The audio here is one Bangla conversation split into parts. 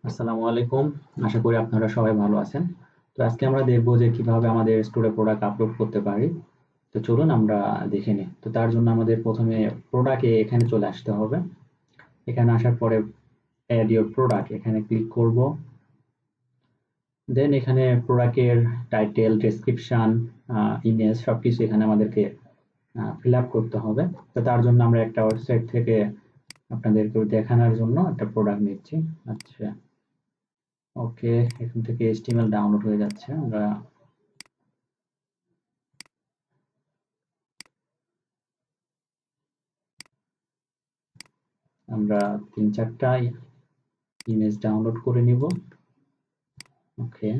আসসালামু আলাইকুম। আশা করি আপনারা সবাই ভালো আছেন। তো আজকে আমরা দেখব যে কিভাবে আমাদের স্টোরে প্রোডাক্ট আপলোড করতে পারি। তো চলুন আমরা দেখে নিই। তো তার জন্য আমাদের প্রথমে প্রোডাক্টে এখানে চলে আসতে হবে। এখানে আসার পরে অ্যাড ইওর প্রোডাক্ট এখানে ক্লিক করব। দেন এখানে প্রোডাক্টের টাইটেল, ডেসক্রিপশন, ইমেজ সবকিছু এখানে আমাদেরকে ফিল আপ করতে হবে। তো তার জন্য আমরা একটা ওয়েবসাইট থেকে আপনাদেরকে দেখানোর জন্য একটা প্রোডাক্ট নিচ্ছি। আচ্ছা, ওকে, এখান থেকে HTML ডাউনলোড হয়ে যাচ্ছে। আমরা 3-4টা ইমেজ ডাউনলোড করে নিব। ওকে,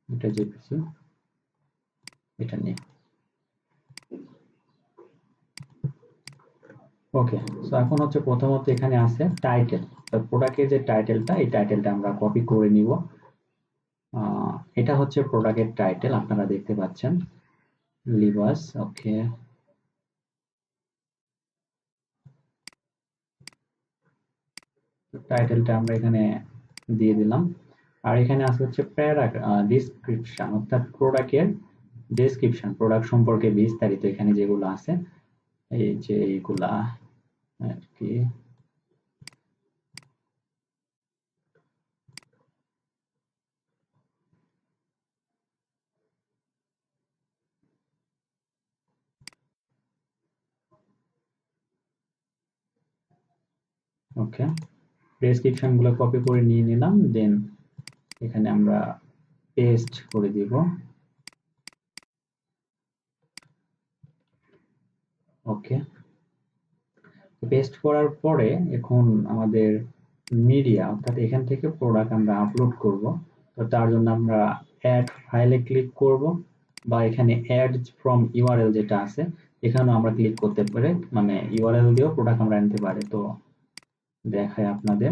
এটা জেপিজি, এটা নিয়ে ওকে। সো এখন হচ্ছে প্রথমত এখানে আছে টাইটেল। তো প্রোডাক্টের যে টাইটেলটা, এই টাইটেলটা আমরা কপি করে নিব। এটা হচ্ছে প্রোডাক্টের টাইটেল, আপনারা দেখতে পাচ্ছেন, লিভাস। ওকে, টাইটেলটা আমরা এখানে দিয়ে দিলাম। আর এখানে আছে হচ্ছে ডিসক্রিপশন, অর্থাৎ প্রোডাক্টের ডেসক্রিপশন, প্রোডাক্ট সম্পর্কে বিস্তারিত এখানে যেগুলো আছে, এই যে এইগুলা আর কি। ওকে, ডেসক্রিপশন গুলো কপি করে নিয়ে নিলাম। দেন এখানে আমরা পেস্ট করে দিব। ওকে, পেস্ট করার পরে এখন আমাদের মিডিয়া, অর্থাৎ এখান থেকে প্রোডাক্ট আমরা আপলোড করব। তো তার জন্য আমরা অ্যাড ফাইলে ক্লিক করব, বা এখানে অ্যাড ফ্রম ইউআরএল যেটা আছে, এখানেও আমরা ক্লিক করতে পারি, মানে ইউআরএল দিয়েও প্রোডাক্ট আমরা আনতে পারি। তো দেখায় আপনাদের,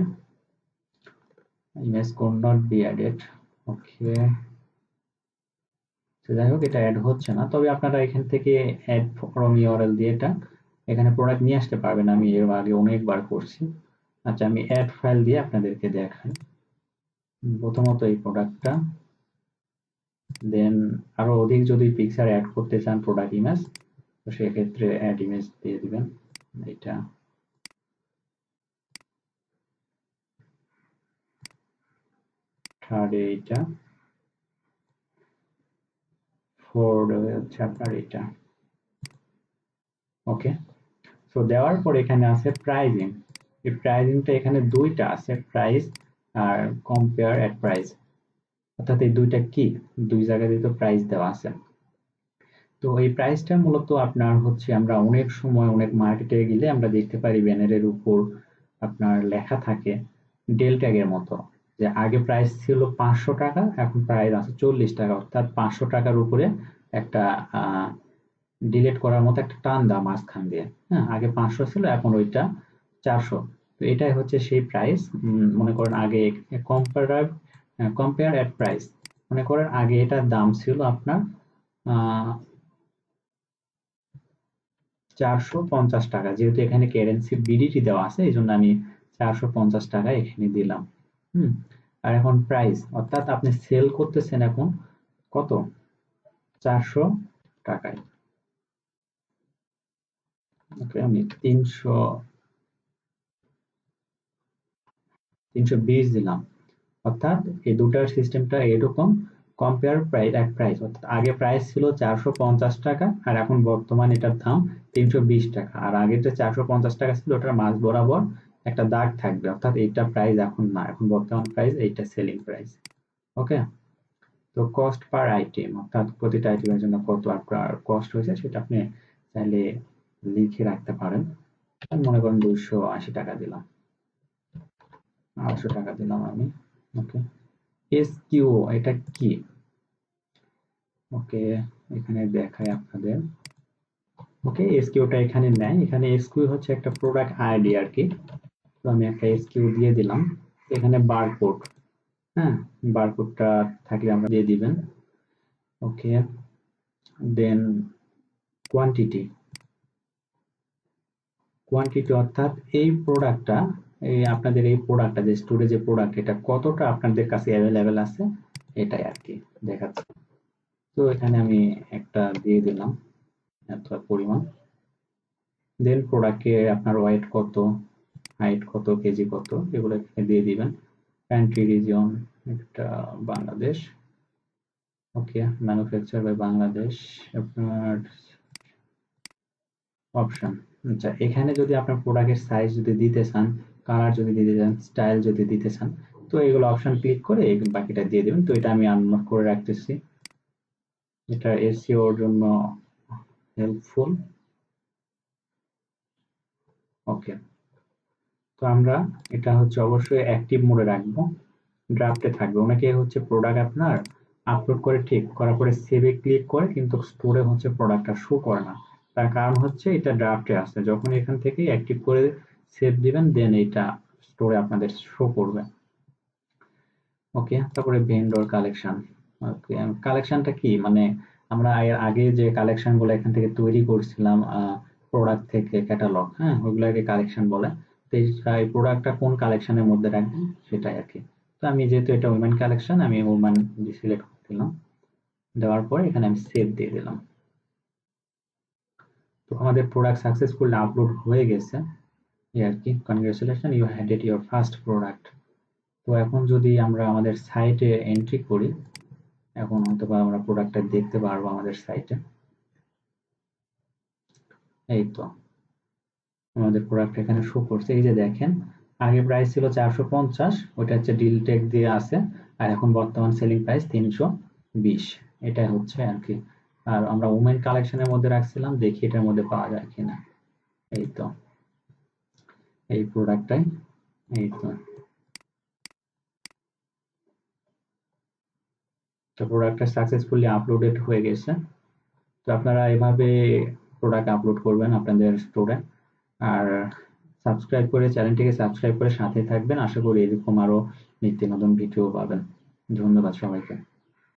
image could not be added. Okay, তো যাই হোক, এটা অ্যাড হচ্ছে না, তবে আপনারা এখান থেকে অ্যাড ফ্রম ইউআরএল দিয়ে এটা এখানে প্রোডাক্ট নিয়ে আসতে পারবেন। আমি এর আগে অনেকবার করছি। আচ্ছা, আমি অ্যাড ফাইল দিয়ে আপনাদেরকে দেখাই। প্রথমত এই প্রোডাক্টটা, দেন আরো অধিক যদি পিকচার অ্যাড করতে চান প্রোডাক্ট ইমেজ, তো সেক্ষেত্রে অ্যাড ইমেজ দিয়ে দিবেন। এটা থার্ড, এইটা ফোর্থ হচ্ছে আপনার এটা। ওকে, সো দেওয়ার পর এখানে আছে প্রাইজিং। এই প্রাইজিংটা এখানে দুইটা আছে, প্রাইস আর কম্পেয়ার এট প্রাইস, অর্থাৎ এই দুইটা কি, দুই জায়গায় তো প্রাইস দেওয়া আছে। তো এই প্রাইসটা মূলত আপনার হচ্ছে, আমরা অনেক সময় অনেক মার্কেটে গেলে আমরা দেখতে পারি ব্যানারের উপর আপনার লেখা থাকে ডেল ট্যাগের মতো, যে আগে প্রাইস ছিল 500 টাকা, এখন প্রাইস আছে 40 টাকা, অর্থাৎ 500 টাকার উপরে একটা ডিলেট করার মতো একটা টান দাম মাঝখান দিয়ে। হ্যাঁ, আগে 500 ছিল, এখন ওইটা 400। তো এটাই হচ্ছে সেই প্রাইস। মনে করেন আগে কম্পেয়ার কম্পেয়ার এট প্রাইস, মনে করেন আগে এটার দাম ছিল আপনার 450 টাকা। যেহেতু এখানে কারেন্সি বিডিটি দেওয়া আছে, এই জন্য আমি 450 টাকা এখানে দিলাম। হুম, আর এখন প্রাইস, অর্থাৎ আপনি সেল করতেছেন এখন কত, 400 টাকায়। ওকে, আমি 320 দিলাম। অর্থাৎ এই দুটার সিস্টেমটা এরকম, কম্পেয়ার প্রাইস এক প্রাইস, অর্থাৎ আগে প্রাইস ছিল 450 টাকা, আর এখন বর্তমান এটার দাম 320 টাকা। আর আগে যে 450 টাকা ছিল, ওটার মাঝ বরাবর একটা দাগ থাকবে, অর্থাৎ এইটা প্রাইস এখন না, এখন বর্তমান প্রাইস এইটা সেলিং প্রাইস। ওকে, তো কস্ট পার আইটেম, অর্থাৎ প্রতিটা আইটেমের জন্য কত আপনার কস্ট হয়েছে সেটা আপনি চাইলে লিখে রাখতে পারেন। আমি মনে করেন 280 টাকা দিলাম, 800 টাকা দিলাম আমি। ওকে, এসকিউ এটা কি? ওকে, এখানে দেখায় আপনাদের। ওকে, এসকিউটা এখানে নেয়, এখানে এসকিউ হচ্ছে একটা প্রোডাক্ট আইডি আর কি। তো আমি একটা এসকিউ দিয়ে দিলাম। এখানে বারকোড, হ্যাঁ, বারকোডটা থাকলে আমরা দিয়ে দিবেন। ওকে, দেন কোয়ান্টিটি, কোয়ান্টিটি অর্থাৎ এই প্রোডাক্টটা, এই আপনাদের এই প্রোডাক্টটা যে স্টোরে যে প্রোডাক্ট, এটা কতটা আপনাদের কাছে অ্যাভেলেবেল আছে এটাই আর কি দেখাচ্ছে। তো এখানে আমি একটা দিয়ে দিলাম এত পরিমাণ। দেন প্রোডাক্টে আপনার ওয়েট কত, হাইট কত, কেজি কত, এগুলো এখানে দিয়ে দিবেন। কান্ট্রি রিজিয়ন একটা বাংলাদেশ, ওকে, ম্যানুফ্যাকচার বাই বাংলাদেশ। আপনার অপশন, আচ্ছা এখানে যদি আপনার প্রোডাক্টের সাইজ যদি দিতে চান, কালার যদি দিতে চান, স্টাইল যদি দিতে চান, তো এগুলো অপশন ক্লিক করে বাকিটা দিয়ে দেবেন। তো এটা আমি আনলক করে রাখতেছি, এটা এসইওর জন্য হেল্পফুল। ওকে, তো আমরা এটা হচ্ছে অবশ্যই অ্যাক্টিভ মোডে রাখবো, ড্রাফটে থাকবে। অনেকে হচ্ছে প্রোডাক্ট আপনার আপলোড করে ঠিক করার পরে সেভে ক্লিক করে কিন্তু স্টোরে হচ্ছে প্রোডাক্টটা শো করে না। তার কারণ হচ্ছে এটা ড্রাফটে আছে, যখন এখান থেকে অ্যাক্টিভ করে সেভ দিবেন দেন এটা স্টোরে আপনাদের শো করবে। ওকে, তারপরে ভেন্ডর কালেকশন। ওকে, কালেকশনটা কি মানে আমরা এর আগে যে কালেকশন গুলো এখান থেকে তৈরি করছিলাম প্রোডাক্ট থেকে ক্যাটালগ, হ্যাঁ ওগুলাকে কালেকশন বলে। তো এই প্রোডাক্টটা কোন কালেকশনের মধ্যে রাখবেন সেটাই আর কি। তো আমি যেহেতু এটা উইমেন কালেকশন, আমি উইমেন সিলেক্ট দিলাম, দেওয়ার পরে এখানে আমি সেভ দিয়ে দিলাম। তো আমাদের প্রোডাক্ট সাকসেসফুলি আপলোড হয়ে গেছে এই আর কি। Congratulation, you had it your first product. তো এখন যদি আমরা আমাদের সাইটে এন্ট্রি করি, এখন হয়তো বা আমরা প্রোডাক্টটা দেখতে পারবো আমাদের সাইটে। এই তো আমাদের প্রোডাক্ট এখানে শো করছে, এই যে দেখেন আগে প্রাইস ছিল 450, ওটা হচ্ছে ডিল টেক দিয়ে আছে, আর এখন বর্তমান সেলিং প্রাইস 320, এটাই হচ্ছে আর কি। আর আমরা উমেন কালেকশনের মধ্যে রাখছিলাম, দেখি এটার মধ্যে পাওয়া যায় কিনা। এই তো এই প্রোডাক্টটাই, এই তো। তো প্রোডাক্টটা সাকসেসফুলি আপলোডেড হয়ে গেছে। তো আপনারা এভাবে প্রোডাক্ট আপলোড করবেন আপনাদের স্টোরে। আর সাবস্ক্রাইব করে, চ্যানেলটিকে সাবস্ক্রাইব করে সাথে থাকবেন। আশা করি এরকম আরো নিত্য নতুন ভিডিও পাবেন। ধন্যবাদ সবাইকে।